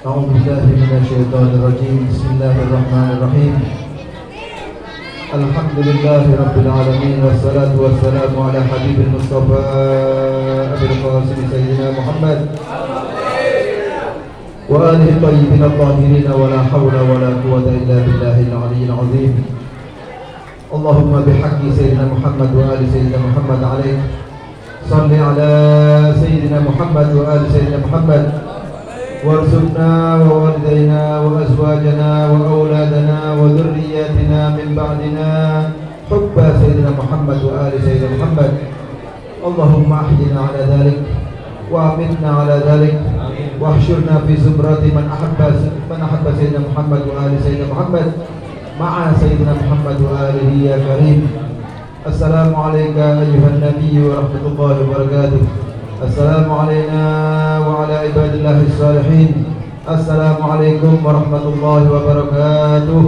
أعوذ بالله من الشيطان الرجيم. بسم الله الرحمن الرحيم. الحمد لله رب العالمين والصلاة والسلام على حبيب المصطفى أبي القاسم سيدنا محمد وآله الطيبين الطاهرين ولا حول ولا قوة إلا بالله العلي العظيم. اللهم بحق سيدنا محمد وآل سيدنا محمد عليك صل على سيدنا محمد وآل سيدنا محمد وارزقنا ووالدينا وأزواجنا وأولادنا وذرياتنا من بعدنا حب سيدنا محمد وآل سيدنا محمد. اللهم أحينا على ذلك وأمتنا على ذلك واحشرنا في زمرة من أحب سيدنا محمد وآل سيدنا محمد مع سيدنا محمد وآله يا كريم. السلام عليك أيها النبي ورحمة الله وبركاته. السلام علينا وعلى عباد الله الصالحين. السلام عليكم ورحمة الله وبركاته.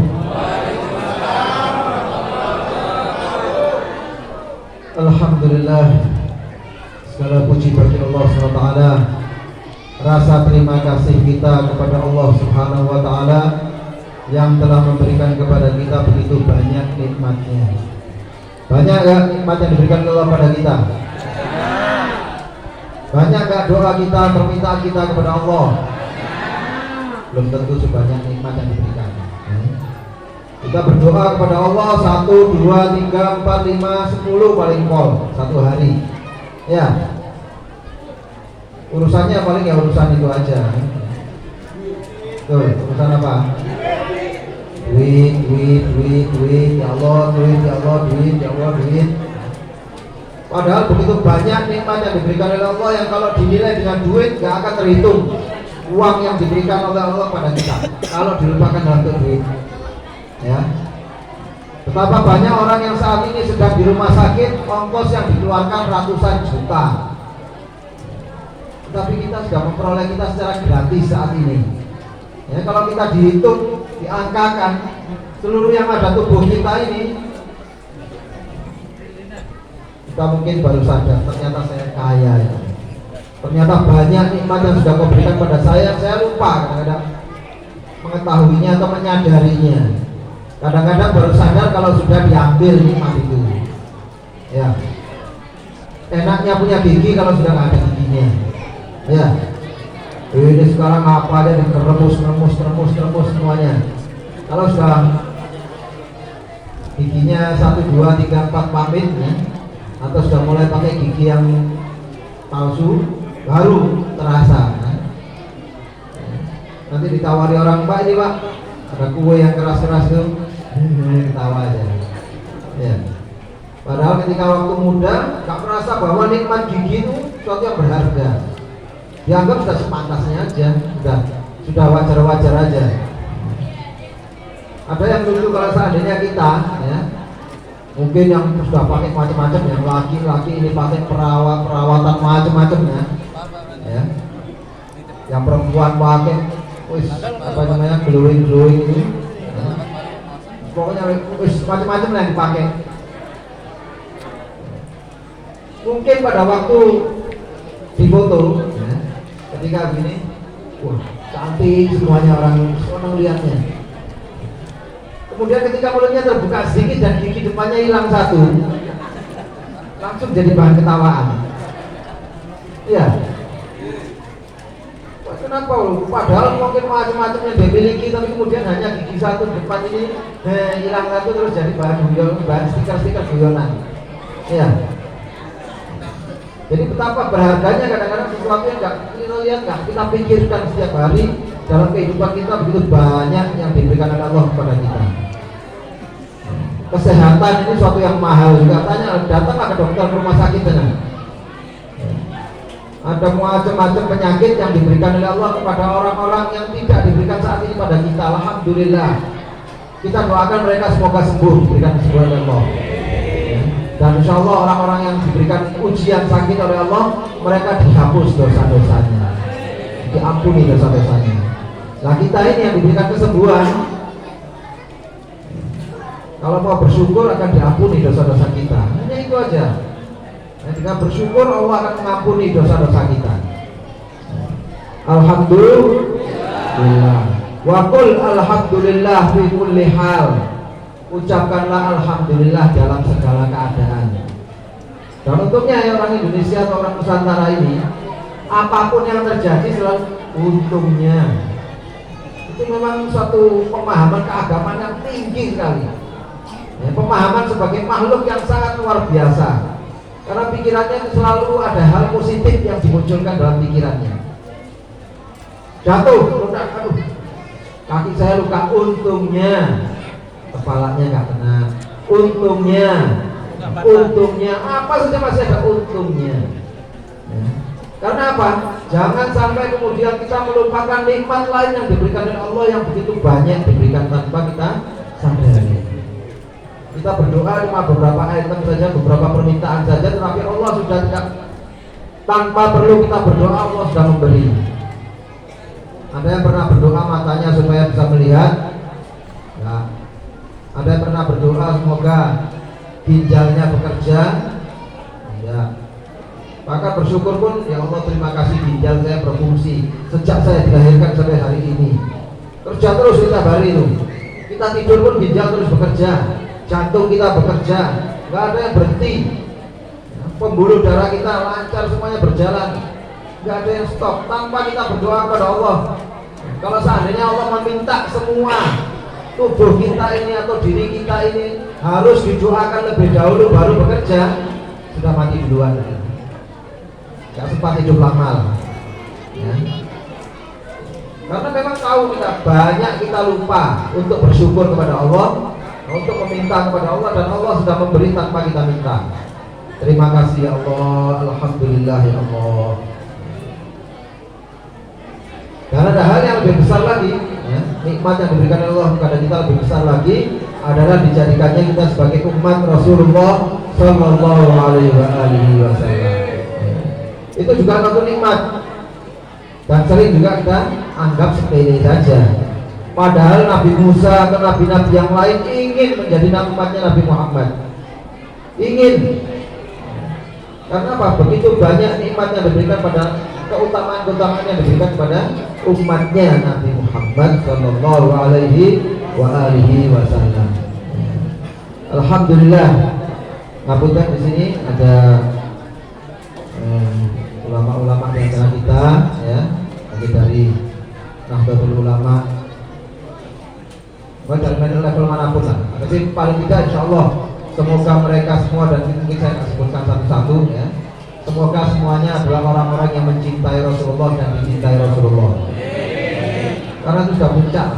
Alhamdulillah, segala puji bagi Allah SWT. Rasa terima kasih kita kepada Allah Subhanahu wa Ta'ala yang telah memberikan kepada kita begitu banyak nikmatnya. Banyak gak nikmat yang diberikan Allah pada kita? Banyak gak doa kita, permintaan kita kepada Allah? Belum tentu sebanyak nikmat yang diberikan. Kita berdoa kepada Allah 1, 2, 3, 4, 5, 10 paling pol satu hari. Ya, urusannya paling ya urusan itu aja. Tuh, urusan apa? Duit, ya Allah, duit, ya Allah, duit, ya Allah, duit. Padahal begitu banyak nikmat yang diberikan oleh Allah yang kalau dinilai dengan duit gak akan terhitung. Uang yang diberikan oleh Allah pada kita kalau dilupakan dalam duit. Ya. Betapa banyak orang yang saat ini sedang di rumah sakit, ongkos yang dikeluarkan ratusan juta. Tapi kita sudah memperoleh kita secara gratis saat ini. Ya, kalau kita dihitung, diangkakan seluruh yang ada tubuh kita ini, kita mungkin baru sadar ternyata saya kaya ya. Ternyata banyak nikmat yang sudah kau berikan pada saya lupa kadang-kadang mengetahuinya atau menyadarinya. Kadang-kadang baru sadar kalau sudah diambil nikmat itu. Ya. Enaknya punya gigi kalau sudah nggak ada giginya. Ya. Ini sekarang apa aja dikeremus semuanya. Kalau sudah giginya 1, 2, 3, 4 pamit ya, atau sudah mulai pakai gigi yang palsu, baru terasa. Nanti ditawari orang, Pak ini Pak, ada kue yang keras-keras tuh, ketawa aja. Ya. Padahal ketika waktu muda, gak merasa bahwa nikmat gigi itu sesuatu yang berharga. Dianggap sudah sepantasnya aja, sudah wajar-wajar aja. Ada yang lucu kalau seandainya kita, ya, mungkin yang sudah pakai macam-macam, yang laki-laki ini pakai perawatan macam-macamnya, ya. Yang perempuan pakai, apa namanya, glowing ini, ya. Pokoknya macam-macam yang dipakai. Mungkin pada waktu difoto, ya, ketika gini, wah cantik semuanya, orang senang lihatnya. Kemudian ketika mulutnya terbuka sedikit dan gigi depannya hilang satu, langsung jadi bahan ketawaan. Iya. Kenapa? Padahal mungkin macam-macam yang dia miliki, tapi kemudian hanya gigi satu depan ini hilang satu, terus jadi bahan stiker-stiker guyonan. Iya. Jadi betapa berharganya kadang-kadang sesuatu yang kita lihat, kita pikirkan setiap hari dalam kehidupan kita, begitu banyak yang diberikan oleh Allah kepada kita. Kesehatan ini suatu yang mahal juga. Datanglah ke dokter rumah sakit sana. Ada macam-macam penyakit yang diberikan oleh Allah kepada orang-orang yang tidak diberikan saat ini pada kita. Alhamdulillah. Kita doakan mereka semoga sembuh, diberikan kesembuhan oleh Allah. Dan insya Allah orang-orang yang diberikan ujian sakit oleh Allah, mereka dihapus dosa-dosanya, diampuni dosa-dosanya. Nah kita ini yang diberikan kesembuhan, kalau mau bersyukur akan diampuni dosa-dosa kita. Hanya itu aja. Ketika bersyukur Allah akan mengampuni dosa-dosa kita. Alhamdulillah. lillah. Wa qul alhamdulillah fi kulli hal. Ucapkanlah alhamdulillah dalam segala keadaan. Dan untungnya ya orang Indonesia atau orang Nusantara ini, apapun yang terjadi selalu untungnya. Itu memang suatu pemahaman keagamaan yang tinggi sekali. Ya, pemahaman sebagai makhluk yang sangat luar biasa. Karena pikirannya itu selalu ada hal positif yang dimunculkan dalam pikirannya. Jatuh, luka, aduh, kaki saya luka, untungnya kepalanya nggak kena, untungnya apa saja masih ada untungnya. Ya. Karena apa? Jangan sampai kemudian kita melupakan nikmat lain yang diberikan oleh Allah yang begitu banyak diberikan tanpa kita sadari. Kita berdoa cuma beberapa item saja, beberapa permintaan saja, tetapi Allah sudah tidak, tanpa perlu kita berdoa Allah sudah memberi. Ada yang pernah berdoa matanya supaya bisa melihat? Ya. Ada yang pernah berdoa semoga ginjalnya bekerja? Ya. Maka bersyukur pun, ya Allah terima kasih ginjal saya berfungsi sejak saya dilahirkan sampai hari ini. Kerja terus kita hari itu. Kita tidur pun ginjal terus bekerja, jantung kita bekerja, nggak ada yang berhenti. Pembuluh darah kita lancar semuanya berjalan, nggak ada yang stop tanpa kita berdoa kepada Allah. Kalau seandainya Allah meminta semua tubuh kita ini atau diri kita ini harus didoakan lebih dahulu baru bekerja, sudah mati duluan. Gak sempat hidup lama ya. Karena memang tahu kita banyak kita lupa untuk bersyukur kepada Allah, untuk meminta kepada Allah, dan Allah sudah memberi tanpa kita minta. Terima kasih ya Allah, alhamdulillah ya Allah. Dan ada hal yang lebih besar lagi ya, nikmat yang diberikan Allah kepada kita lebih besar lagi adalah dijadikannya kita sebagai umat Rasulullah Sallallahu Alaihi Wasallam. Itu juga satu nikmat, dan sering juga kita anggap sepele saja. Padahal Nabi Musa atau nabi-nabi yang lain ingin menjadi umatnya Nabi Muhammad, ingin. Karena apa? Begitu banyak nikmat yang diberikan pada, keutamaan-keutamaan yang diberikan kepada umatnya Nabi Muhammad Sallallahu Alaihi Wasallam. Alhamdulillah. Ngapunten di sini ada ulama-ulama di antara kita ya, lagi dari Nahdlatul Ulama, dari level manapun lah. Tapi paling tidak insya Allah semoga mereka semua, dan mungkin saya akan sebutkan satu-satu ya, semoga semuanya adalah orang-orang yang mencintai Rasulullah dan dicintai Rasulullah. Karena itu sudah puncak.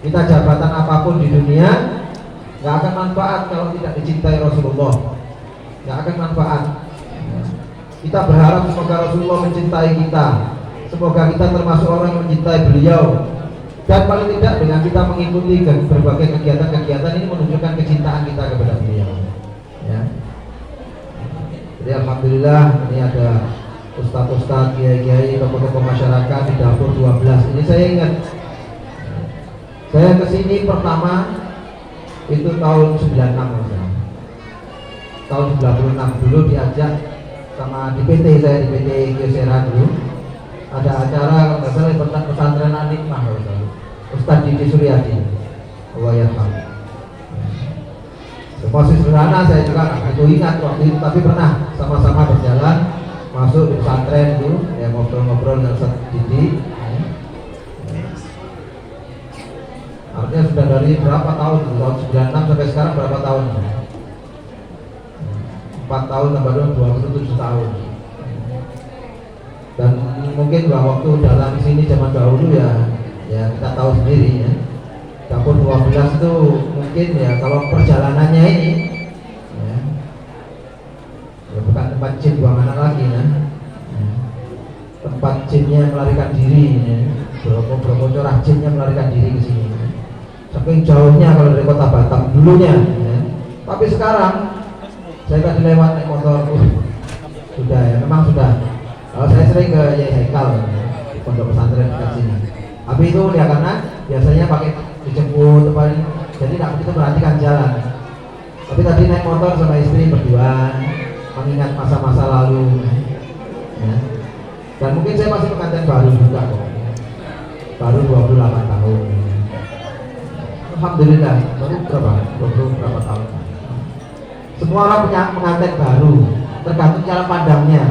Kita jabatan apapun di dunia nggak akan manfaat kalau tidak dicintai Rasulullah, nggak akan manfaat. Kita berharap semoga Rasulullah mencintai kita, semoga kita termasuk orang yang mencintai beliau, dan paling tidak dengan kita mengikuti berbagai kegiatan-kegiatan ini menunjukkan kecintaan kita kepada beliau ya. Jadi alhamdulillah ini ada ustadz-ustadz, kiai-kiai, tokoh-tokoh masyarakat di dapur 12. Ini saya ingat, saya kesini pertama itu tahun 96 misalnya. Tahun 96 dulu diajak sama di PT, saya di PT Kyocera dulu ada acara kalau nggak salah pesantren Al-Hikmah Ustadz Didi Suryadi, Allah yarham. Posisi sederhana saya juga nggak ingat waktu itu, tapi pernah sama-sama berjalan masuk di pesantren dulu ya, ngobrol-ngobrol dengan Ustadz Didi. Artinya sudah dari berapa tahun, tahun 96 sampai sekarang berapa tahun? 4 tahun tambah 27 tahun. Dan mungkin bahwa waktu dalam sini zaman dahulu ya kita tahu sendiri ya, dapur 12 itu mungkin ya kalau perjalanannya ini ya bukan tempat jin buang anak lagi ya, tempat jinnya melarikan diri ya, berapa corah jinnya melarikan diri ke sini ya. Saking jauhnya kalau dari kota Batam dulunya ya. Tapi sekarang saya tadi lewat naik motor, sudah ya, memang sudah. Kalau saya sering ke Yai Haikal, di pondok pesantren dekat sini. Tapi itu ya karena biasanya pakai dijemput, jadi tidak begitu perhatikan jalan. Tapi tadi naik motor sama istri berdua, mengingat masa-masa lalu. Ya. Dan mungkin saya masih pengantin baru juga kok. 28 tahun. Alhamdulillah, baru berapa tahun. Semua orang punya pengantin baru, tergantung cara pandangnya.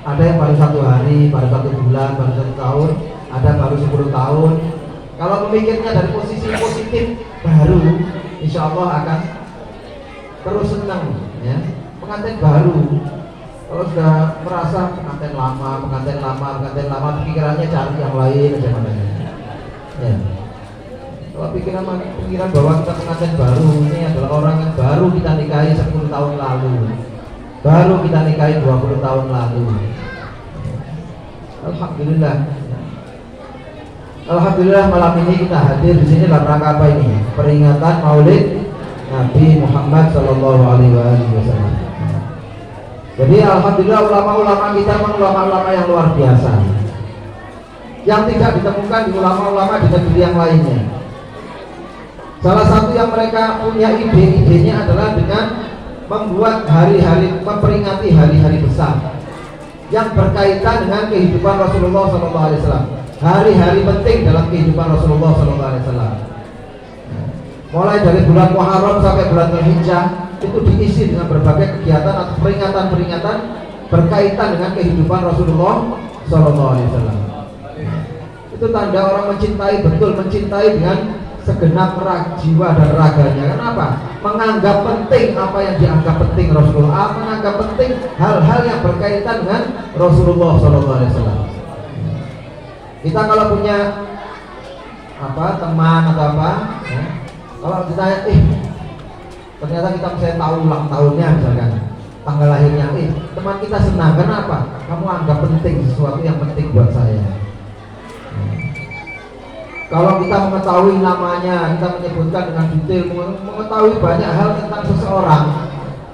Ada yang baru 1 hari, baru 1 bulan, baru 1 tahun, ada baru 10 tahun. Kalau memikirnya dari posisi positif, baru insya Allah akan terus senang ya. Pengantin baru. Kalau sudah merasa pengantin lama, pikirannya cari yang lain aja mananya. Ya. Kalau pikiran bahwa kita pengantin baru, ini adalah orang yang baru kita nikahi 10 tahun lalu, baru kita nikahi 20 tahun lalu. Alhamdulillah. Alhamdulillah malam ini kita hadir di sini dalam rangka apa ini? Peringatan Maulid Nabi Muhammad Sallallahu Alaihi Wasallam. Jadi alhamdulillah ulama-ulama kita memang ulama-ulama yang luar biasa, yang tidak ditemukan di ulama-ulama di negeri yang lainnya. Salah satu yang mereka punya idenya adalah dengan membuat hari-hari, memperingati hari-hari besar yang berkaitan dengan kehidupan Rasulullah SAW. Hari-hari penting dalam kehidupan Rasulullah SAW. Mulai dari bulan Muharram sampai bulan Dzulhijjah itu diisi dengan berbagai kegiatan atau peringatan-peringatan berkaitan dengan kehidupan Rasulullah SAW. Itu tanda orang mencintai, betul mencintai dengan segenap jiwa dan raganya. Kenapa? Menganggap penting apa yang dianggap penting Rasulullah, menganggap penting hal-hal yang berkaitan dengan Rasulullah SAW. Kita kalau punya teman atau ya, kalau ditanya, ternyata kita misalnya tahu ulang tahunnya, misalkan tanggal lahirnya, teman kita senang, kenapa? Kamu anggap penting sesuatu yang penting buat saya. Kalau kita mengetahui namanya, kita menyebutkan dengan detail, mengetahui banyak hal tentang seseorang,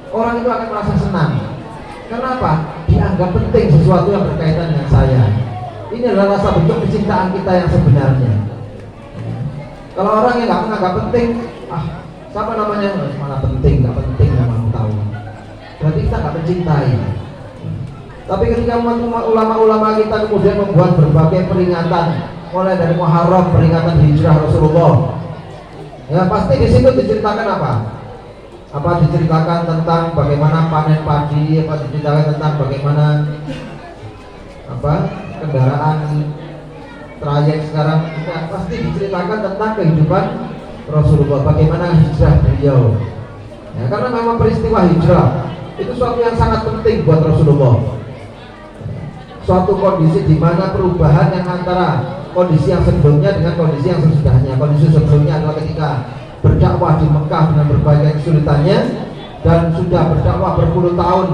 orang itu akan merasa senang. Kenapa? Dianggap penting sesuatu yang berkaitan dengan saya. Ini adalah rasa bentuk kecintaan kita yang sebenarnya. Kalau orang yang nggak menganggap penting, siapa namanya? Mana penting, nggak penting, nggak mau tahu. Berarti kita nggak mencintai. Tapi ketika ulama-ulama kita kemudian membuat berbagai peringatan, mulai dari Muharram, peringatan hijrah Rasulullah. Ya pasti di situ diceritakan apa? Apa diceritakan tentang bagaimana panen padi, apa diceritakan tentang bagaimana kendaraan trayek sekarang, ya, pasti diceritakan tentang kehidupan Rasulullah, bagaimana hijrah beliau. Ya, karena memang peristiwa hijrah itu suatu yang sangat penting buat Rasulullah. Suatu kondisi di mana perubahan yang antara kondisi yang sebelumnya dengan kondisi yang sesudahnya. Kondisi sebelumnya adalah ketika berdakwah di Mekah dengan berbagai kesulitannya dan sudah berdakwah berpuluh tahun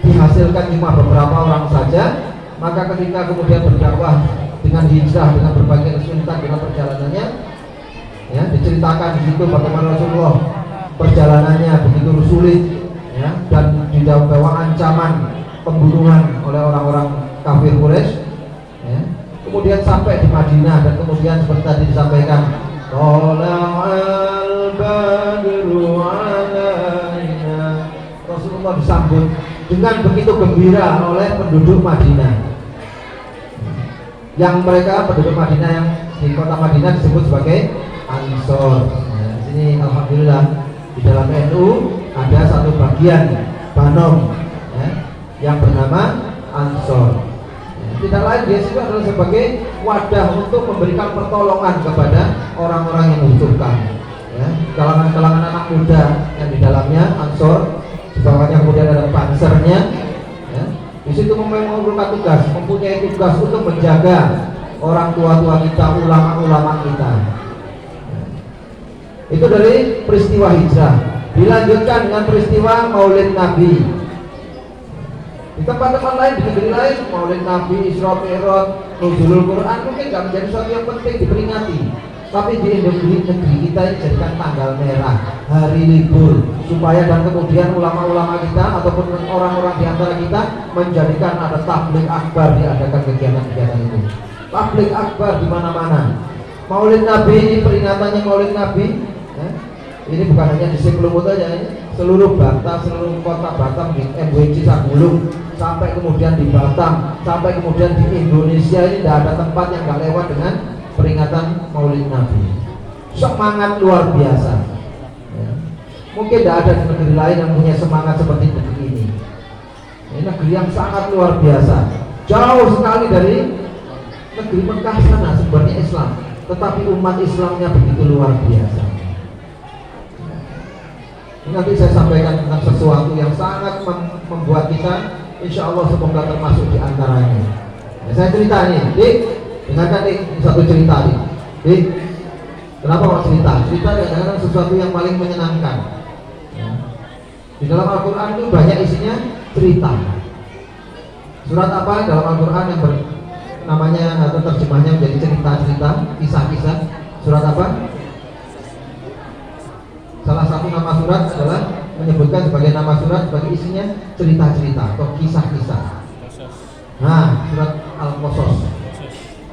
dihasilkan cuma beberapa orang saja. Maka ketika kemudian berdakwah dengan hijrah dengan berbagai kesulitan dengan perjalanannya, ya diceritakan di situ bagaimana Rasulullah perjalanannya begitu sulit, ya, dan dibawa ancaman pembunuhan oleh orang-orang kafir Quraisy, ya. Kemudian sampai di Madinah dan kemudian seperti tadi disampaikan, Tola'al badru alaina. Rasulullah disambut dengan begitu gembira oleh penduduk Madinah. Yang mereka penduduk Madinah yang di kota Madinah disebut sebagai Ansor. Nah, di sini alhamdulillah di dalam NU ada satu bagian Banom, ya, yang bernama Ansor. Tidak lain dia itu adalah sebagai wadah untuk memberikan pertolongan kepada orang-orang yang membutuhkan, ya, kalangan-kalangan anak muda yang di dalamnya Ansor, di bawahnya kemudian ada pansernya, ya. Di situ mempunyai tugas untuk menjaga orang tua-tua kita, ulama-ulama kita. Itu dari peristiwa hijrah. Dilanjutkan dengan peristiwa Maulid Nabi. Di tempat-tempat lain, di negeri lain, Maulid Nabi, Isra Mi'raj, Nuzulul Quran mungkin nggak menjadi sesuatu yang penting diperingati. Tapi di negeri kita ini jadikan tanggal merah, hari libur, supaya dan kemudian ulama-ulama kita ataupun orang-orang di antara kita menjadikan ada tabligh akbar, diadakan kegiatan-kegiatan itu. Tabligh akbar di mana-mana. Maulid Nabi ini peringatannya Maulid Nabi, ya. Ini bukan hanya di Siklumut saja, ya. Seluruh Batam, seluruh kota Batam di MWC Sagulung, sampai kemudian di Batam, sampai kemudian di Indonesia ini tidak ada tempat yang nggak lewat dengan peringatan semangat luar biasa. Ya. Mungkin tidak ada negeri lain yang punya semangat seperti negeri ini. Ini negeri yang sangat luar biasa, jauh sekali dari negeri Mekah sana sebenarnya Islam, tetapi umat Islamnya begitu luar biasa. Nanti saya sampaikan tentang sesuatu yang sangat membuat kita, insya Allah semoga termasuk di antaranya. Ya, saya cerita nih, Dik, dengarkan Dik, satu cerita nih, Dik. Kenapa mau cerita? Cerita kadang-kadang sesuatu yang paling menyenangkan. Ya. Di dalam Al-Quran itu banyak isinya cerita. Surat apa dalam Al-Quran yang namanya atau terjemahnya menjadi cerita-cerita, kisah-kisah? Surat apa? Salah satu nama surat adalah menyebutkan sebagai nama surat sebagai isinya cerita-cerita atau kisah-kisah. Nah, surat Al-Qasas.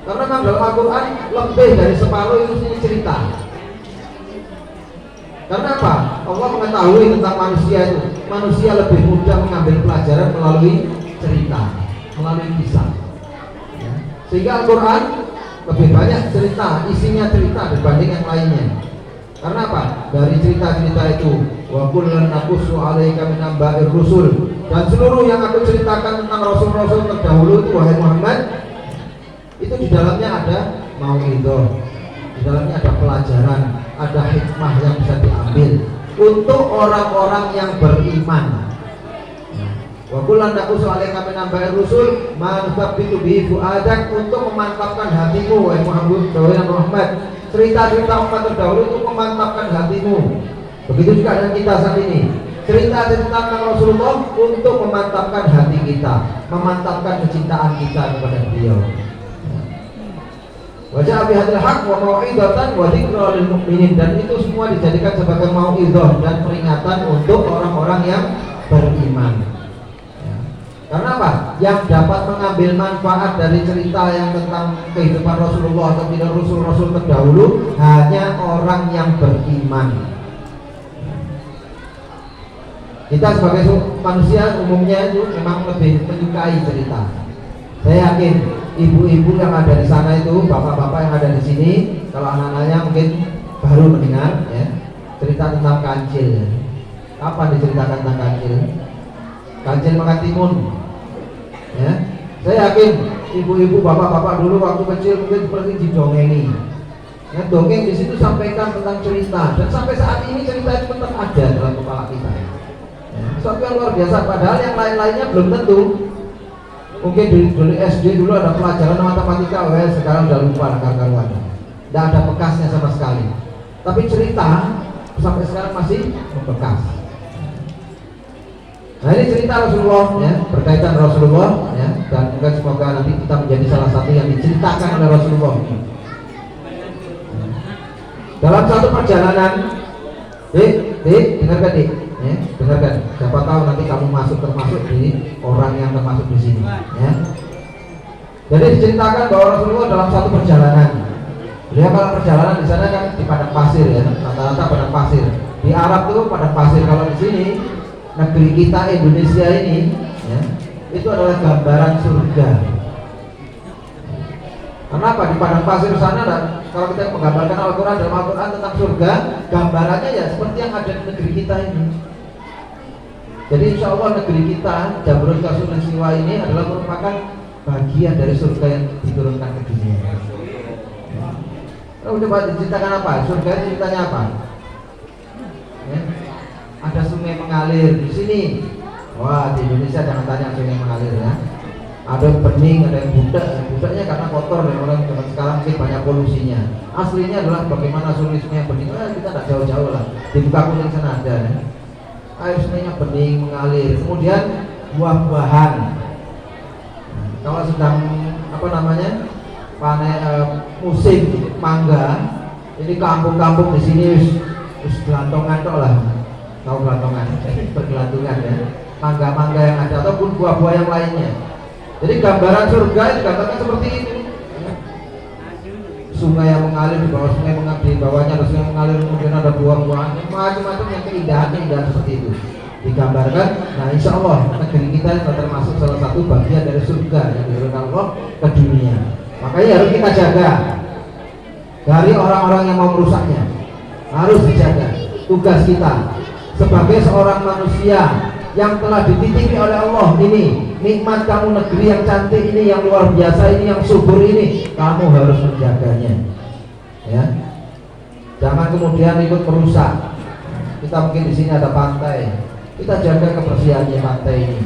Karena memang dalam Al-Quran lebih dari separuh itu isinya cerita. Karena apa? Allah mengetahui tentang manusia itu. Manusia lebih mudah mengambil pelajaran melalui cerita, melalui kisah. Ya. Sehingga Al-Quran lebih banyak cerita, isinya cerita dibanding yang lainnya. Karena apa? Dari cerita-cerita itu, wa kullan naqussu 'alaika min amba'ir rusul, dan seluruh yang aku ceritakan tentang rasul-rasul terdahulu itu wahai Muhammad, itu di dalamnya ada mau'idhah, di dalamnya ada pelajaran, ada hikmah yang bisa diambil untuk orang-orang yang beriman. Wa kullan naqussu 'alaika min amba'ir rusul ma nusabbitu bihi fu'adak, untuk memantapkan hatimu wahai Muhammad. Cerita-cerita umat terdahulu itu memantapkan hatimu. Begitu juga dengan kita saat ini. Cerita-cerita tentang Rasulullah untuk memantapkan hati kita, memantapkan kecintaan kita kepada beliau. Wajah bihadil haq wa mau'izatan wa dzikra lil mu'minin, dan itu semua dijadikan sebagai mau'izah dan peringatan untuk orang-orang yang beriman. Karena apa? Yang dapat mengambil manfaat dari cerita yang tentang kehidupan Rasulullah atau tidak Rasul-Rasul terdahulu hanya orang yang beriman. Kita sebagai manusia umumnya itu memang lebih menyukai cerita. Saya yakin ibu-ibu yang ada di sana itu, bapak-bapak yang ada di sini, kalau anak-anaknya mungkin baru mendengar ya, cerita tentang kancil. Kapan diceritakan tentang kancil? Kancil makan timun, ya. Saya yakin ibu-ibu, bapak-bapak dulu waktu kecil mungkin seperti didongengi. Ya, dongeng di situ sampaikan tentang cerita, dan sampai saat ini cerita itu tetap ada dalam kepala kita. Ya, sesuatu yang luar biasa. Padahal yang lain-lainnya belum tentu. Mungkin dulu SD dulu ada pelajaran matematika, sekarang udah lupa karuan. Tidak ada bekasnya sama sekali. Tapi cerita sampai sekarang masih membekas. Nah, ini cerita Rasulullah ya, berkaitan Rasulullah ya, dan mungkin semoga nanti kita menjadi salah satu yang diceritakan oleh Rasulullah. Dalam satu perjalanan, dengarkan ya, dengarkan. Siapa tahu nanti kamu termasuk di orang yang termasuk di sini ya. Jadi diceritakan bahwa Rasulullah dalam satu perjalanan, beliau kalau perjalanan di sana kan di padang pasir ya, rata-rata padang pasir. Di Arab tuh padang pasir, kalau di sini negeri kita Indonesia ini ya, itu adalah gambaran surga. Kenapa? Di padang pasir sana, kalau kita menggambarkan Al-Quran, dalam Al-Quran tentang surga, gambarannya ya seperti yang ada di negeri kita ini. Jadi insya Allah negeri kita, Jamrut Kasulistiwa ini adalah merupakan bagian dari surga yang diturunkan ke dunia. Kalau coba diceritakan apa? Surga itu ceritanya apa? Ya. Ada sungai mengalir di sini. Wah, di Indonesia jangan tanya sungai mengalir ya. Ada bening, ada yang budak. Budaknya karena kotor dan orang zaman sekarang mungkin banyak polusinya. Aslinya adalah bagaimana sungai yang bening. Kita tidak jauh-jauh lah. Di muka kuning sana ada. Ya. Air sungainya bening mengalir. Kemudian buah-buahan. Kalau sedang panen musim mangga, ini kampung-kampung di sini wis gelantongan tok lah. Tahu gelantongan, bergelantungan ya, mangga-mangga yang ada ataupun buah-buah yang lainnya. Jadi gambaran surga itu gambarnya seperti itu. Sungai yang mengalir, di bawah sungai mengalir, di bawahnya ada sungai mengalir, kemudian ada buah-buahan, macam-macam yang keindahan seperti itu digambarkan. Nah, insya Allah negeri kita itu termasuk salah satu bagian dari surga yang diturunkan Allah ke dunia. Makanya harus kita jaga. dari orang-orang yang mau merusaknya. Harus dijaga. Tugas kita sebagai seorang manusia yang telah dititipi oleh Allah, ini nikmat kamu, negeri yang cantik ini, yang luar biasa ini, yang subur ini, kamu harus menjaganya, ya. Jangan kemudian ikut merusak. Kita mungkin di sini ada pantai, kita jaga kebersihannya pantai ini,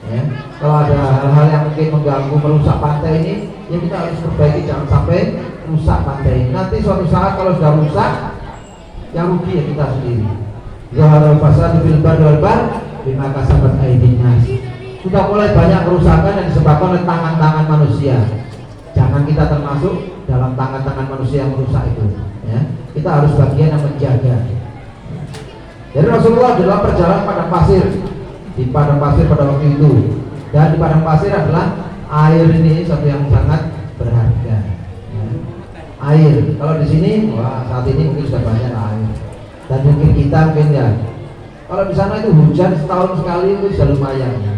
ya. Kalau ada hal-hal yang mungkin mengganggu, merusak pantai ini, ya kita harus perbaiki, jangan sampai rusak pantai ini. Nanti suatu saat kalau sudah rusak, yang rugi ya kita sendiri. Zaharul fasad fil barri wal bahr bima kasabat aydin nas. Sudah mulai banyak kerusakan yang disebabkan oleh tangan-tangan manusia. Jangan kita termasuk dalam tangan-tangan manusia yang merusak itu, ya. Kita harus bagian yang menjaga. Jadi Rasulullah dalam perjalanan padang pasir, di padang pasir pada waktu itu, dan di padang pasir adalah air ini satu yang sangat berharga, ya. Air. Kalau di sini, wah saat ini mungkin sudah banyak air. Dan mungkin kita mungkin ya, kalau di sana itu hujan setahun sekali itu sudah lumayan, ya.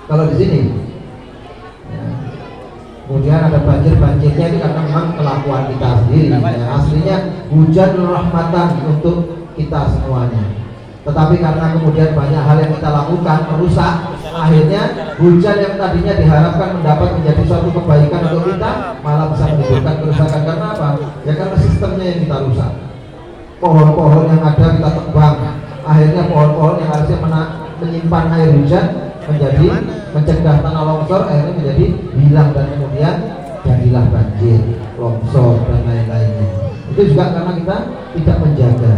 Kalau di sini, ya. Kemudian ada banjirnya itu karena memang kelakuan kita sendiri, ya. Aslinya hujan rahmatan untuk kita semuanya. Tetapi karena kemudian banyak hal yang kita lakukan merusak, akhirnya hujan yang tadinya diharapkan mendapat menjadi suatu kebaikan untuk kita malah bisa menimbulkan kerusakan. Karena apa? Ya karena sistemnya yang kita rusak. Pohon-pohon yang ada kita tebang, akhirnya pohon-pohon yang harusnya menyimpan air hujan menjadi mencegah tanah longsor, akhirnya menjadi hilang dan kemudian jadilah banjir, longsor dan lain-lainnya. Itu juga karena kita tidak menjaga.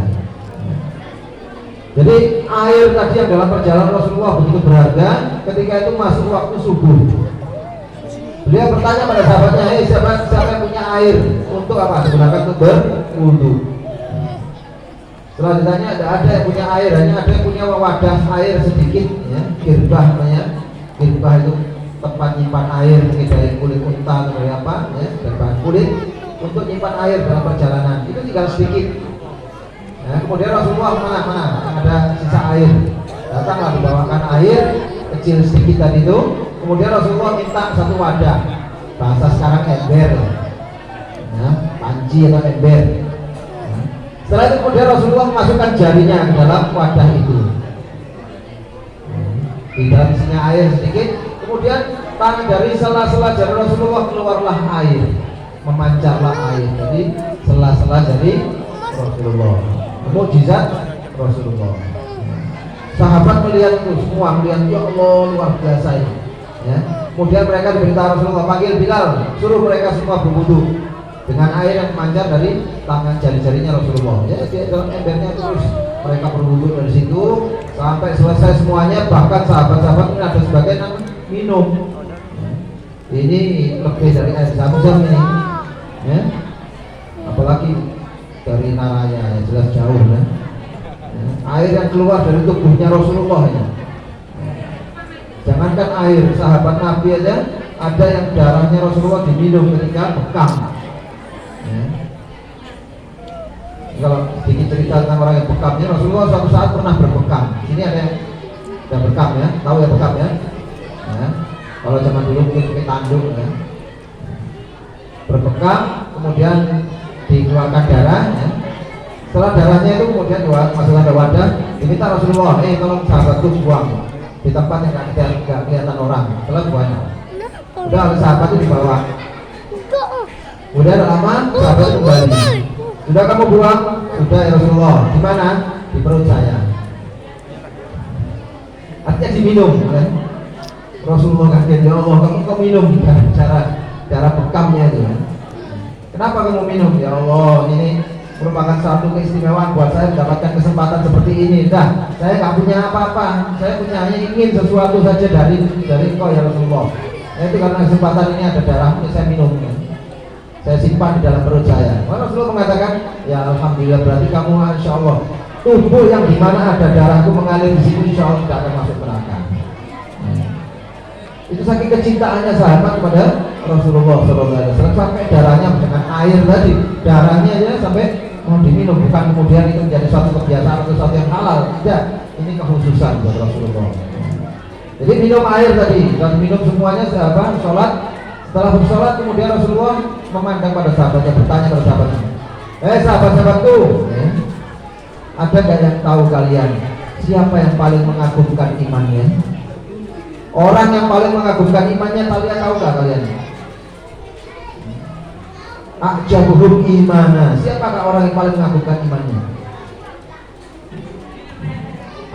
Jadi air tadi yang dalam perjalanan Rasulullah begitu berharga. Ketika itu masuk waktu subuh, beliau bertanya pada sahabatnya, siapa yang punya air untuk apa? Digunakan untuk berwudu. Setelah ditanya, ada yang punya air, hanya ada yang punya wadah air sedikit, ya, kirbah namanya. Kirbah itu tempat nyimpan air, mungkin dari kulit unta atau dari apa, ya, dari bahan kulit untuk nyimpan air dalam perjalanan. Itu tinggal sedikit. Ya, kemudian Rasulullah mana ada sisa air, datanglah dibawakan air kecil sedikit tadi itu. Kemudian Rasulullah minta satu wadah, bahasa sekarang ember, ya, panci atau ember. Setelah itu kemudian Rasulullah memasukkan jarinya ke dalam wadah itu. Di dalam isinya air sedikit. Kemudian dari sela-sela jari Rasulullah keluarlah air, memancarlah air. Jadi sela-sela jari Rasulullah. Mukjizat Rasulullah. Sahabat melihat itu semua, melihat ya Allah luar biasa ini. Ya. Kemudian mereka diberitahu Rasulullah, panggil Bilal, suruh mereka semua berwudu dengan air yang memancar dari tangan jari-jarinya Rasulullah. Ya, di dalam embernya terus mereka berwudu dari situ sampai selesai semuanya. Bahkan sahabat-sahabat ini ada sebagian yang minum. Ini lebih dari air zam-zam ini, ya. Apalagi dari naranya, ya, jelas jauh, ya. Ya. Air yang keluar dari tubuhnya Rasulullah ini. Jangankan air, sahabat Nabi aja ada yang darahnya Rasulullah diminum ketika bekam. Ya. Kalau sedikit cerita tentang orang yang bekamnya, Rasulullah suatu saat pernah berbekam. Ini ada yang sudah bekam, ya, tahu ya bekam, ya. Ya. Kalau zaman dulu mungkin pakai tanduk, ya. Berbekam, kemudian dikeluarkan darah, ya. Setelah darahnya itu kemudian masukkan ke wadah, diminta Rasulullah, tolong sahabatku buang di tempat yang nggak kelihatan orang. Setelah buahnya, udah oleh sahabat itu dibawa. Udah lama sahabat kembali. Sudah kamu buang? Sudah ya Rasulullah. Di mana? Di perut saya. Artinya diminum, kan? Rasulullah kaget, ya Allah, kamu minum cara bekamnya itu, kan? Kenapa kamu minum? Ya Allah, ini merupakan suatu keistimewaan buat saya mendapatkan kesempatan seperti ini. Dah, saya nggak punya apa-apa. Saya punya hanya ingin sesuatu saja dari Engkau ya Rasulullah. Itu karena kesempatan ini ada darahnya, saya minum. Saya simpan di dalam perut saya. Rasulullah mengatakan, ya alhamdulillah, berarti kamu insya Allah tubuh yang dimana ada darahku mengalir di situ insya Allah tidak akan masuk neraka. Itu saking kecintaannya sahabat kepada Rasulullah SAW sampai darahnya dengan air tadi, darahnya ya sampai mau diminum, bukan kemudian itu menjadi suatu kebiasaan atau suatu yang halal. Tidak, ini kekhususan buat Rasulullah. Jadi minum air tadi, dan minum semuanya sahabat sholat. Setelah bersolat kemudian Rasulullah memandang pada sahabatnya, bertanya pada sahabat, Sahabat-sahabatku, ada gak yang tahu kalian siapa yang paling mengagumkan imannya? Orang yang paling mengagumkan imannya, kalian tahu gak kalian? Ajabuhum imana. Siapakah orang yang paling mengagumkan imannya?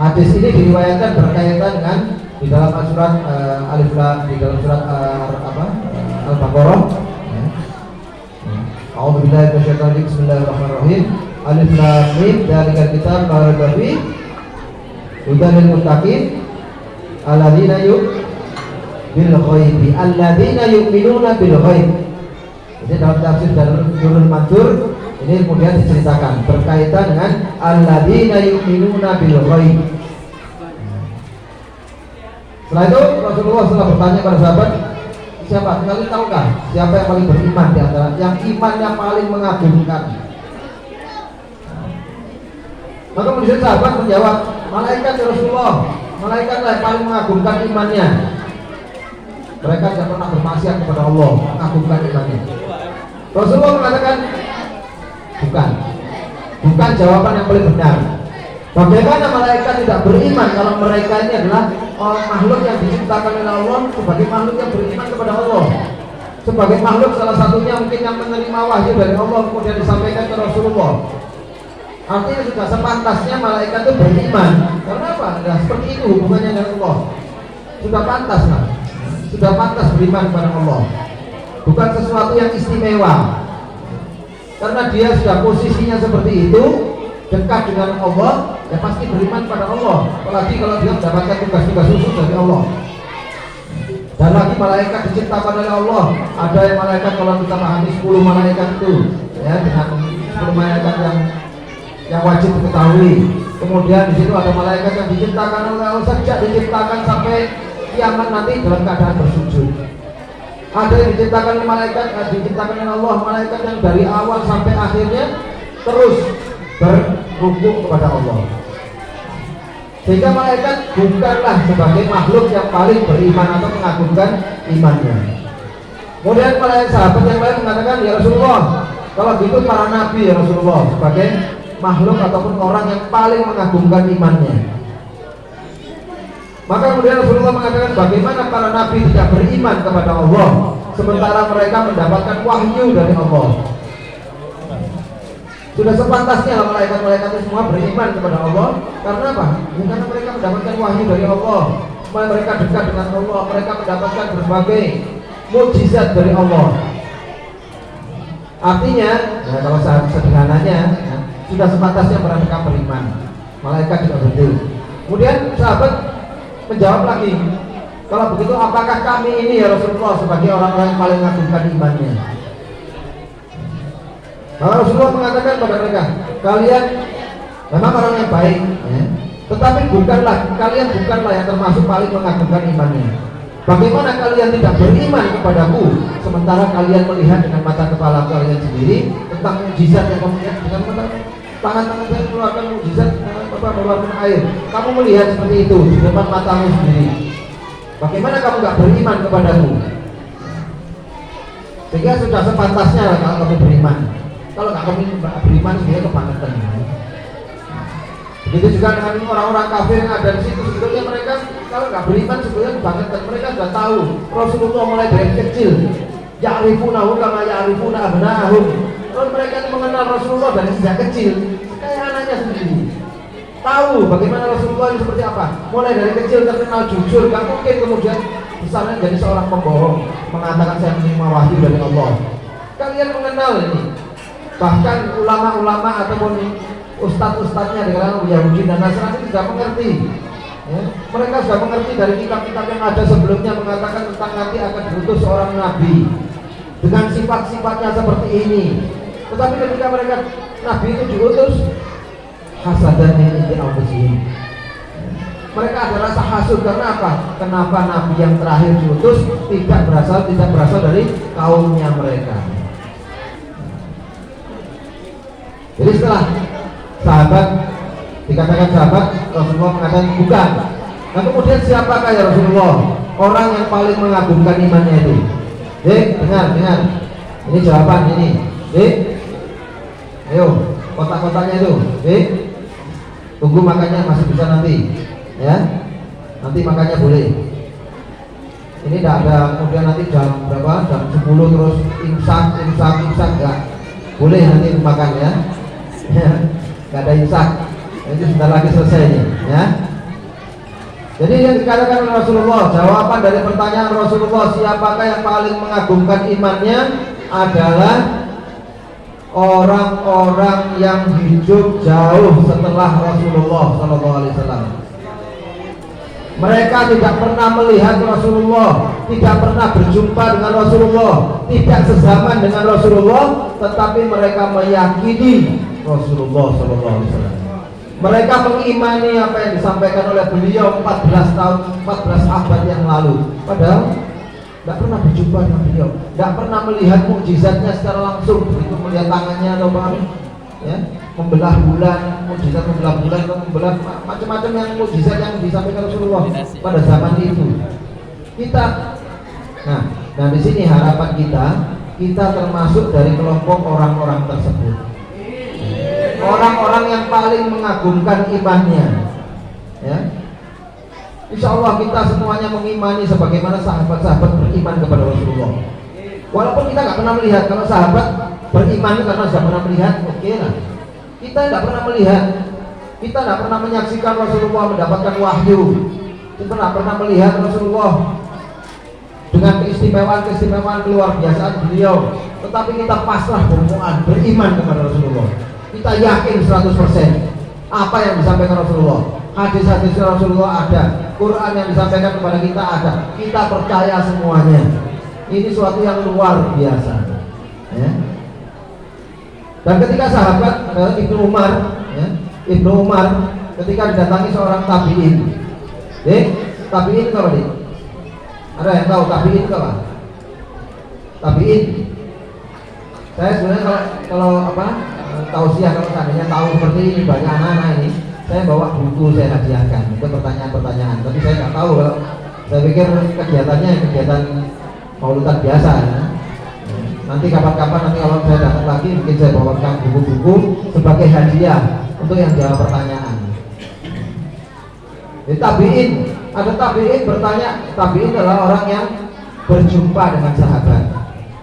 Hadis ini diriwayatkan berkaitan dengan di dalam surat Alif Lam, di dalam surat Al-Baqarah. A'udzubillahi minasyaitonir rajim. Bismillahirrahmanirrahim. Alif Lam Mim, dzalikal kitab la raiba fihi hudan lil muttaqin alladzina yu'minuna bil ghaib. Jadi dalam tafsir Darul Mansur ini kemudian diceritakan berkaitan dengan alladzina yu'minuna bil ghaib. Setelah itu Rasulullah setelah bertanya pada sahabat, siapa? Kalian tahukah siapa yang paling beriman di antara yang imannya paling mengagumkan? Maka kemudian sahabat menjawab, malaikat ya Rasulullah, malaikatlah yang paling mengagumkan imannya. Mereka tidak pernah bermaksiat kepada Allah, mengagumkan imannya. Rasulullah mengatakan, bukan jawaban yang paling benar. Bagaimana malaikat tidak beriman kalau mereka ini adalah makhluk yang diciptakan oleh Allah sebagai makhluk yang beriman kepada Allah, sebagai makhluk salah satunya mungkin yang menerima wahyu dari Allah kemudian disampaikan ke Rasulullah. Artinya sudah sepantasnya malaikat itu beriman. Karena apa? Nah, seperti itu hubungannya dengan Allah. Sudah pantas lah. Sudah pantas beriman kepada Allah. Bukan sesuatu yang istimewa. Karena dia sudah posisinya seperti itu, dekat dengan Allah, ya pasti beriman pada Allah. Apalagi kalau dia mendapatkan tugas-tugas khusus dari Allah. Dan lagi malaikat diciptakan oleh Allah. Ada yang malaikat, kalau kita pahami 10 malaikat itu, ya, dengan 10 malaikat yang wajib diketahui. Kemudian di situ ada malaikat yang diciptakan oleh Allah sejak diciptakan sampai kiamat nanti dalam keadaan bersujud. Ada yang diciptakan oleh malaikat, diciptakan oleh Allah, malaikat yang dari awal sampai akhirnya terus berrukuk kepada Allah. Sehingga malaikat bukanlah sebagai makhluk yang paling beriman atau mengagumkan imannya. Kemudian para sahabat yang lain mengatakan, ya Rasulullah, kalau gitu para nabi ya Rasulullah sebagai makhluk ataupun orang yang paling mengagumkan imannya. Maka kemudian Rasulullah mengatakan, bagaimana para nabi tidak beriman kepada Allah sementara mereka mendapatkan wahyu dari Allah. Sudah sepantasnya lah malaikat-malaikat itu semua beriman kepada Allah. Karena apa? Karena mereka mendapatkan wahyu dari Allah, mereka dekat dengan Allah, mereka mendapatkan berbagai mukjizat dari Allah. Artinya, kalau sederhananya, sudah sepantasnya mereka beriman. Malaikat juga begitu. Kemudian sahabat menjawab lagi, kalau begitu apakah kami ini ya Rasulullah sebagai orang-orang yang paling mengagumkan imannya? Maka Rasulullah mengatakan kepada mereka, kalian memang orang yang baik, ya, tetapi kalian bukanlah yang termasuk paling mengagumkan imannya. Bagaimana kalian tidak beriman kepadaku sementara kalian melihat dengan mata kepala kalian sendiri tentang mukjizat yang kamu lihat dengan mata tangan-tangan saya mengeluarkan mukjizat mengeluarkan air. Kamu melihat seperti itu di depan matamu sendiri. Bagaimana kamu nggak beriman kepadaku? Sehingga sudah sepantasnya kalau kamu beriman. Kalau nggak kamu beriman, dia kebangetan. Begitu juga dengan orang-orang kafir yang ada di situ. Sebetulnya mereka kalau nggak beriman sebetulnya kebangetan. Mereka sudah tahu Rasulullah mulai dari kecil. Ya'rifunahu kama ya'rifuna abna'ahum. Kalau mereka mengenal Rasulullah dari sejak kecil, kayak anaknya sendiri. Tahu bagaimana Rasulullah itu seperti apa. Mulai dari kecil terkenal jujur. Gak mungkin kemudian besarnya jadi seorang pembohong, mengatakan saya menerima wahyu dari Allah. Kalian mengenal ini. Bahkan ulama-ulama ataupun ustadz-ustadznya di kalangan Yahudi dan Nasrani sudah mengerti. Ya, mereka sudah mengerti dari kitab-kitab yang ada sebelumnya mengatakan tentang nanti akan diutus seorang nabi dengan sifat-sifatnya seperti ini. Tetapi ketika mereka nabi itu diutus, hasadan ini anfusihim. Mereka ada rasa hasud karena apa? Kenapa nabi yang terakhir diutus tidak berasal dari kaumnya mereka. Jadi setelah sahabat dikatakan sahabat, Rasulullah mengatakan bukan. Nah kemudian siapakah ya Rasulullah orang yang paling mengagumkan imannya itu? Dengar. Ini jawaban ini. Ayo, kotak-kotaknya itu. Tunggu makannya, masih bisa nanti. Ya. Nanti makannya boleh. Ini tidak ada kemudian nanti jam berapa? Jam 10 terus imsak enggak. Boleh nanti makan ya. Enggak ada imsak. Itu sebentar lagi selesai nih, ya. Jadi yang dikatakan oleh Rasulullah, jawaban dari pertanyaan Rasulullah, siapakah yang paling mengagumkan imannya adalah orang-orang yang hidup jauh setelah Rasulullah SAW. Mereka tidak pernah melihat Rasulullah, tidak pernah berjumpa dengan Rasulullah, tidak sezaman dengan Rasulullah, tetapi mereka meyakini Rasulullah SAW. Mereka mengimani apa yang disampaikan oleh beliau 14 abad yang lalu. Padahal tidak pernah berjumpa dengan beliau, tidak pernah melihat mukjizatnya secara langsung, begitu melihat tangannya atau apa, ya, membelah bulan, mukjizat membelah bulan, membelah macam-macam yang mukjizat yang disampaikan Rasulullah pada zaman itu. Nah di sini harapan kita termasuk dari kelompok orang-orang tersebut. Orang-orang yang paling mengagumkan imannya, ya. Insya Allah kita semuanya mengimani sebagaimana sahabat-sahabat beriman kepada Rasulullah. Walaupun kita nggak pernah melihat, kalau sahabat beriman karena sudah pernah melihat, oke lah. Kita tidak pernah melihat, kita tidak pernah menyaksikan Rasulullah mendapatkan wahyu, kita tidak pernah melihat Rasulullah dengan keistimewaan keluar biasaan beliau, tetapi kita pasrah beriman kepada Rasulullah. Kita yakin 100% apa yang disampaikan Rasulullah, hadis-hadis Rasulullah ada, Quran yang disampaikan kepada kita ada, kita percaya semuanya. Ini suatu yang luar biasa, ya. Dan ketika sahabat Ibnu Umar, ya, Ibnu Umar ketika didatangi seorang tabiin, tabiin itu apa nih? Ada yang tahu tabiin itu apa? Tabiin. Saya sebenarnya kalau tausiah, kalau seandainya tahu seperti ini banyak anak-anak ini, saya bawa buku, saya hadiahkan untuk pertanyaan-pertanyaan. Tapi saya nggak tahu, kalau saya pikir kegiatannya kegiatan mauludan biasa, ya. Nanti kapan-kapan nanti kalau saya datang lagi mungkin saya bawakan buku-buku sebagai hadiah untuk yang jawab pertanyaan. Jadi tabiin, ada tabiin bertanya, tabiin adalah orang yang berjumpa dengan sahabat.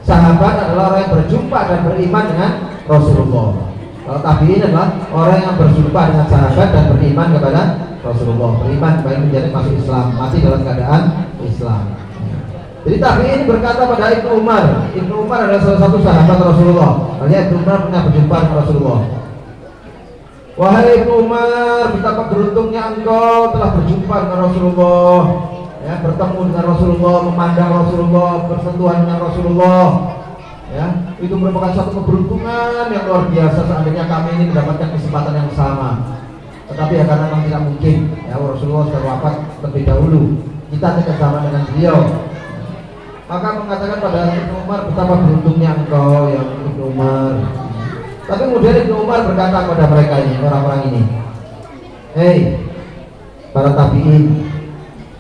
Sahabat adalah orang yang berjumpa dan beriman dengan Rasulullah. Kalau tabiin adalah orang yang berjumpa dengan sahabat dan beriman kepada Rasulullah, beriman baik menjadi masuk Islam, mati dalam keadaan Islam. Jadi tabiin berkata pada Ibnu Umar. Ibnu Umar adalah salah satu sahabat Rasulullah. Kalian Ibnu Umar pernah berjumpa dengan Rasulullah. Wahai Ibnu Umar, betapa beruntungnya engkau telah berjumpa dengan Rasulullah, ya, bertemu dengan Rasulullah, memandang Rasulullah, bersentuhan dengan Rasulullah. Ya, itu merupakan satu keberuntungan yang luar biasa seandainya kami ini mendapatkan kesempatan yang sama. Tetapi ya karena memang tidak mungkin, ya, Rasulullah sudah wafat lebih dahulu, kita tidak sama dengan beliau. Maka mengatakan pada Ibnu Umar, betapa beruntungnya engkau yang Ibnu Umar. Tapi kemudian Ibnu Umar berkata kepada mereka ini, orang-orang ini, hei para tabiin,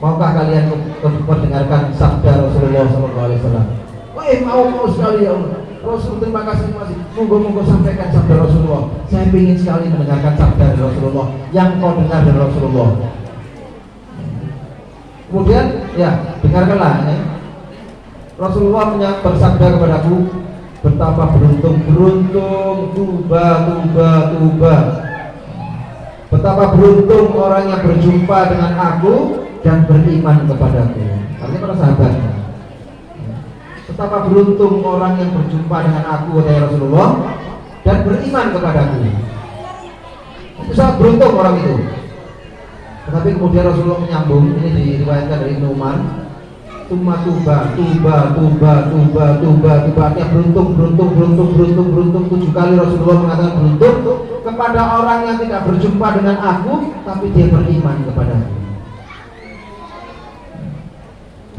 maukah kalian mendengarkan sabda Rasulullah SAW? Mau sekali ya Allah. Rasul, terima kasih. Monggo sampaikan sabda Rasulullah. Saya ingin sekali mendengarkan sabda dari Rasulullah yang kau dengar dari Rasulullah. Kemudian ya dengarkanlah, ya. Rasulullah bersabda kepadaku, betapa beruntung, tuba. Betapa beruntung orang yang berjumpa dengan aku dan beriman kepadaku. Artinya para sahabat. Betapa beruntung orang yang berjumpa dengan aku, kata Rasulullah, dan beriman kepadaku. Itu sangat beruntung orang itu. Tetapi kemudian Rasulullah menyambung, ini diriwayatkan dari Ibnu Umar, tuba, artinya beruntung 7 kali Rasulullah mengatakan beruntung kepada orang yang tidak berjumpa dengan aku, tapi dia beriman kepadaku.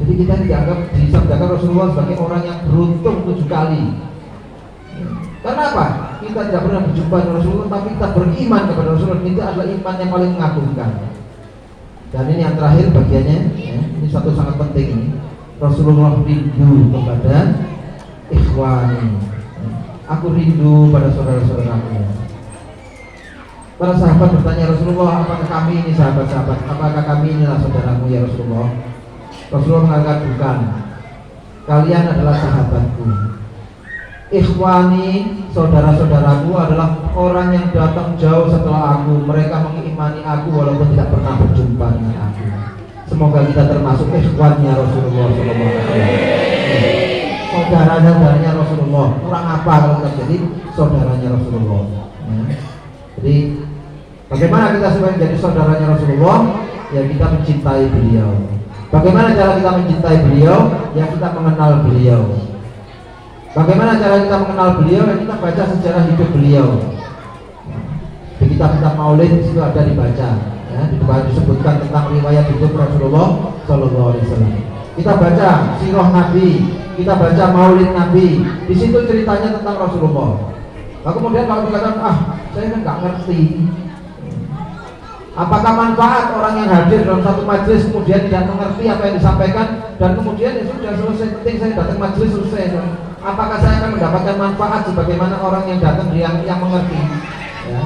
Jadi kita dianggap, disabdakan Rasulullah sebagai orang yang beruntung 7 kali. Karena apa? Kita tidak pernah berjumpa dengan Rasulullah, tapi kita beriman kepada Rasulullah. Itu adalah iman yang paling mengagumkan. Dan ini yang terakhir bagiannya, ya, ini satu sangat penting ini. Rasulullah rindu kepada ikhwani. aku rindu pada saudara-saudaraku. Para sahabat bertanya, Rasulullah, apakah kami ini sahabat-sahabat? Apakah kami inilah saudaramu ya Rasulullah? Rasulullah mengatakan, bukan. Kalian adalah sahabatku. Ikhwani, saudara-saudaraku adalah orang yang datang jauh setelah aku. Mereka mengimani aku walaupun tidak pernah berjumpa dengan aku. Semoga kita termasuk ikhwannya Rasulullah SAW. Saudaranya Rasulullah. Kurang apa kalau kita jadi saudaranya Rasulullah? Jadi bagaimana kita supaya menjadi saudaranya Rasulullah? Ya kita mencintai beliau. Bagaimana cara kita mencintai beliau? Ya kita mengenal beliau. Bagaimana cara kita mengenal beliau? Ya kita baca sejarah hidup beliau. Di kitab-kitab Maulid itu ada dibaca. Ya, disebutkan tentang riwayat hidup Rasulullah Sallallahu Alaihi Wasallam. Kita baca sirah Nabi, kita baca Maulid Nabi. Di situ ceritanya tentang Rasulullah. Lalu kemudian kalau dikatakan, saya kan nggak ngerti. Apakah manfaat orang yang hadir dalam satu majelis kemudian tidak mengerti apa yang disampaikan dan kemudian ya sudah selesai, penting saya datang majelis selesai. Apakah saya akan mendapatkan manfaat sebagaimana orang yang datang yang mengerti? Ya.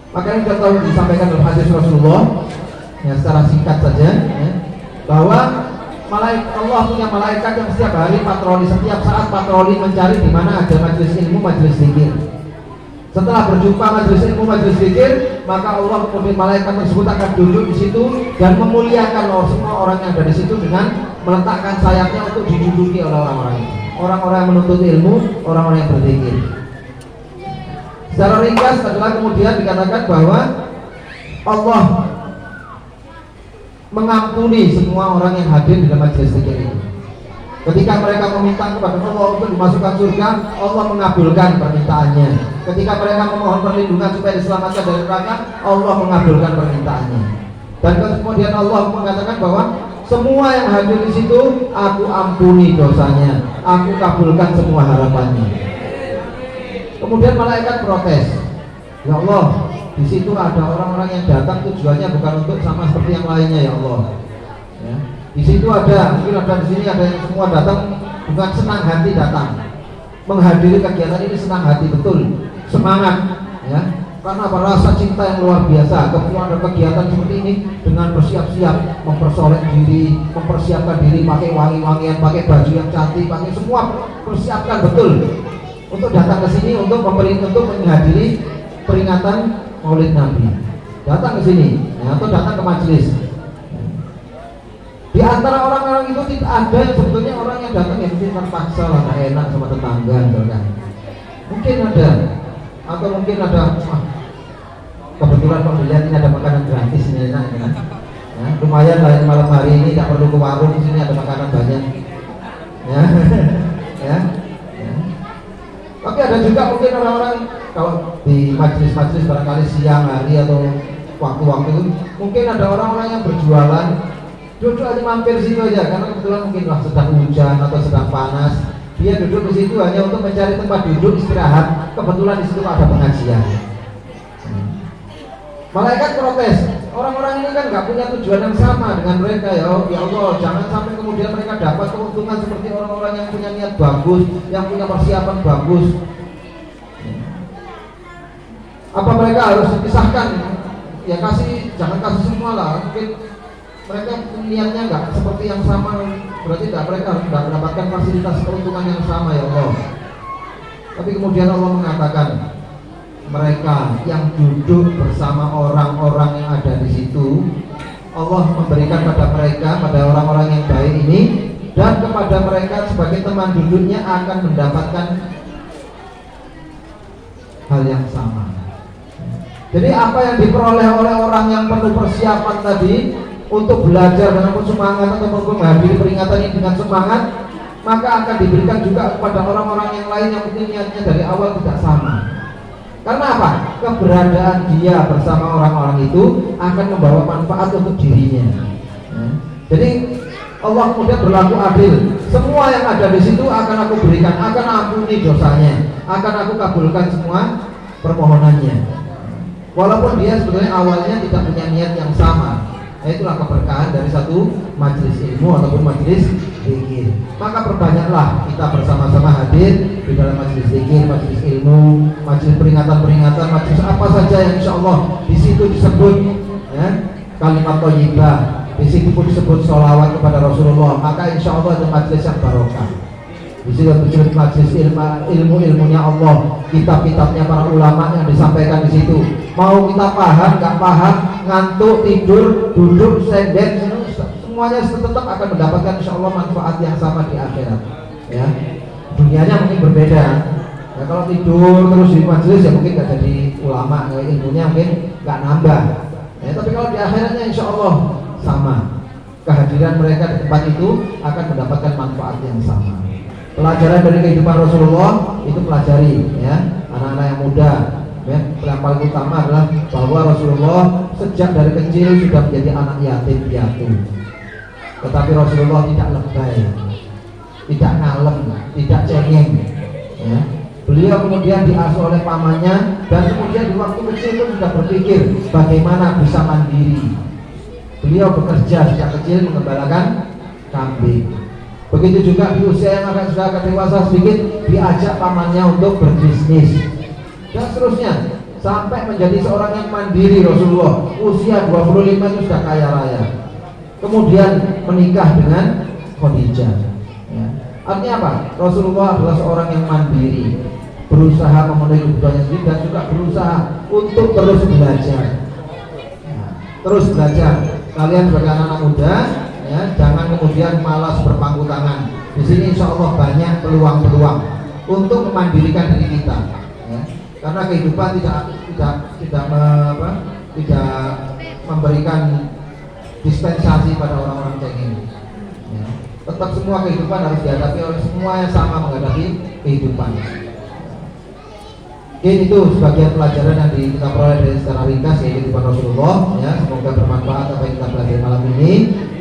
Makanya kita tahu disampaikan dalam hadis Rasulullah, ya secara singkat saja, ya, bahwa Allah punya malaikat yang setiap hari patroli, setiap saat patroli mencari di mana ada majelis ilmu, majelis zikir. Setelah berjumpa majelis ilmu, majelis zikir, maka Allah kemudian malaikat tersebut akan duduk di situ dan memuliakan semua orang yang ada di situ dengan meletakkan sayapnya untuk diduduki oleh orang-orang itu. Orang-orang yang menuntut ilmu, orang-orang yang berzikir. Secara ringkas adalah kemudian dikatakan bahwa Allah mengampuni semua orang yang hadir di dalam majelis zikir itu. Ketika mereka meminta kepada Allah untuk dimasukkan surga, Allah mengabulkan permintaannya. Ketika mereka memohon perlindungan supaya diselamatkan dari neraka, Allah mengabulkan permintaannya. Dan kemudian Allah mengatakan bahwa semua yang hadir di situ, aku ampuni dosanya, aku kabulkan semua harapannya. Kemudian malaikat protes, ya Allah, di situ ada orang-orang yang datang tujuannya bukan untuk sama seperti yang lainnya ya Allah. Ya. Di situ mungkin ada di sini ada yang semua datang bukan senang hati datang, menghadiri kegiatan ini senang hati betul, semangat, ya. Karena apa? Rasa cinta yang luar biasa. Kemudian ada kegiatan seperti ini dengan bersiap-siap, mempersolek diri, mempersiapkan diri, pakai wangi-wangian, pakai baju yang cantik, pakai semua persiapkan betul untuk datang ke sini untuk menghadiri peringatan Maulid Nabi. Datang ke sini, ya, atau datang ke majelis. Di antara orang-orang itu tidak ada yang sebetulnya orang yang datang yang mungkin terpaksa lah, gak enak sama tetangga, misalkan. Mungkin ada, atau mungkin ada, kebetulan kalau dilihat ini ada makanan gratis ini enak, ya. Ya, lumayan lah malam hari ini tidak perlu ke warung, di sini ada makanan banyak, ya, ya. Ya. Tapi ada juga mungkin orang-orang kalau di majelis-majelis barangkali siang hari atau waktu-waktu itu, mungkin ada orang-orang yang berjualan. Duduk aja mampir situ aja karena kebetulan mungkin sedang hujan atau sedang panas. Dia duduk di situ hanya untuk mencari tempat duduk istirahat. Kebetulan di situ ada pengajian. Malaikat protes. Orang-orang ini kan nggak punya tujuan yang sama dengan mereka ya. Ya Allah, jangan sampai kemudian mereka dapat keuntungan seperti orang-orang yang punya niat bagus, yang punya persiapan bagus. Apa mereka harus dipisahkan? Ya jangan kasih semua lah. Mungkin mereka niatnya nggak seperti yang sama, berarti mereka nggak mendapatkan fasilitas keuntungan yang sama ya Allah. Tapi kemudian Allah mengatakan mereka yang duduk bersama orang-orang yang ada di situ, Allah memberikan pada mereka, pada orang-orang yang baik ini, dan kepada mereka sebagai teman duduknya akan mendapatkan hal yang sama. Jadi apa yang diperoleh oleh orang yang penuh persiapan tadi untuk belajar dengan semangat atau menghadiri peringatan ini dengan semangat, maka akan diberikan juga kepada orang-orang yang lain yang mungkin niatnya dari awal tidak sama. Karena apa? Keberadaan dia bersama orang-orang itu akan membawa manfaat untuk dirinya. Jadi Allah kemudian berlaku adil. Semua yang ada di situ akan aku berikan, akan ampuni dosanya, akan aku kabulkan semua permohonannya. Walaupun dia sebetulnya awalnya tidak punya niat yang sama. Itulah keberkahan dari satu majelis ilmu ataupun majelis zikir. Maka perbanyaklah kita bersama-sama hadir di dalam majelis zikir, majelis ilmu, majelis peringatan-peringatan, majelis apa saja yang insya Allah di situ disebut ya, kalimat thayyibah, di situ pun disebut sholawat kepada Rasulullah. Maka insya Allah itu majelis yang barokah. Di situ disebut majelis ilmu-ilmunya Allah, kitab-kitabnya para ulama yang disampaikan di situ. Mau kita paham, nggak paham, ngantuk, tidur, duduk, sendek, semuanya tetap akan mendapatkan insya Allah manfaat yang sama di akhirat. Ya, dunianya mungkin berbeda. Ya, kalau tidur terus di majelis ya mungkin nggak jadi ulama, ilmunya mungkin nggak nambah. Ya, tapi kalau di akhiratnya insya Allah sama. Kehadiran mereka di tempat itu akan mendapatkan manfaat yang sama. Pelajaran dari kehidupan Rasulullah itu pelajari, ya, anak-anak yang muda. Ya, yang paling utama adalah bahwa Rasulullah sejak dari kecil sudah menjadi anak yatim piatu. Tetapi Rasulullah tidak lebay, tidak ngalem, tidak cengeng. Ya. Beliau kemudian diasuh oleh pamannya dan kemudian di waktu kecil itu sudah berpikir bagaimana bisa mandiri. Beliau bekerja sejak kecil mengembalakan kambing. Begitu juga di usia yang sudah agak dewasa sedikit diajak pamannya untuk berbisnis dan seterusnya sampai menjadi seorang yang mandiri. Rasulullah usia 25 itu sudah kaya raya, kemudian menikah dengan Khadijah. Ya. Artinya apa? Rasulullah adalah seorang yang mandiri, berusaha memenuhi kebutuhannya sendiri dan juga berusaha untuk terus belajar. Ya. Terus belajar. Kalian sebagai anak-anak muda, ya, jangan kemudian malas berpangku tangan. Di sini insya Allah banyak peluang-peluang untuk memandirikan diri kita. Ya. Karena kehidupan tidak memberikan dispensasi pada orang-orang cengeng. Ya. Tetap semua kehidupan harus dihadapi oleh semua yang sama menghadapi kehidupan. Oke, itu sebagian pelajaran yang kita peroleh dari secara ringkas yaitu kehidupan Rasulullah. Ya, semoga bermanfaat apa yang kita pelajari malam ini.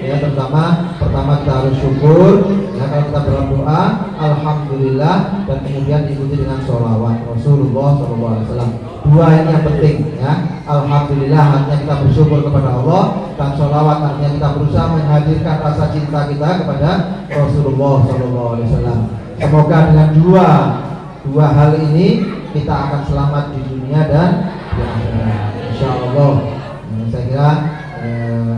Ya, terutama pertama kita harus syukur. Ya, kalau kita dalam doa, alhamdulillah, dan kemudian diikuti dengan sholawat Rasulullah SAW. Dua ini yang penting. Ya, alhamdulillah artinya kita bersyukur kepada Allah, dan sholawat artinya kita berusaha menghadirkan rasa cinta kita kepada Rasulullah SAW. Semoga dengan dua hal ini kita akan selamat di dunia dan di akhirat, insyaallah. Saya kira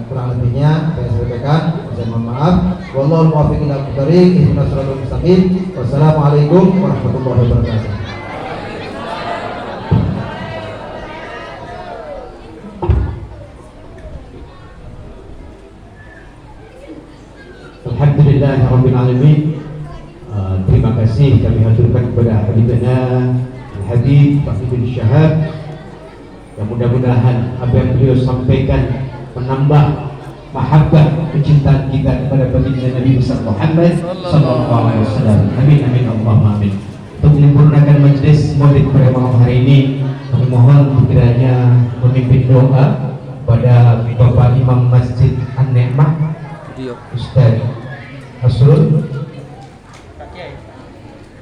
kurang lebihnya saya sampaikan. Saya mohon maaf. Wallahu muwaffiq ila aqwamit ihdinas siratal mustaqim. Wassalamualaikum warahmatullahi wabarakatuh. Alhamdulillahirabbil alamin. Terima kasih kami haturkan kepada Habibana Habib Fahidul Syahab. Dan mudah-mudahan apa yang beliau sampaikan menambah mahabbah kecintaan kita kepada baginda Nabi besar Muhammad sallallahu alaihi wasallam. Amin amin Allahumma amin. Untuk menyempurnakan majelis maulid pada malam hari ini, kami mohon kiranya memimpin doa pada Bapak Imam Masjid An-Ni'mah Ustaz Hasrul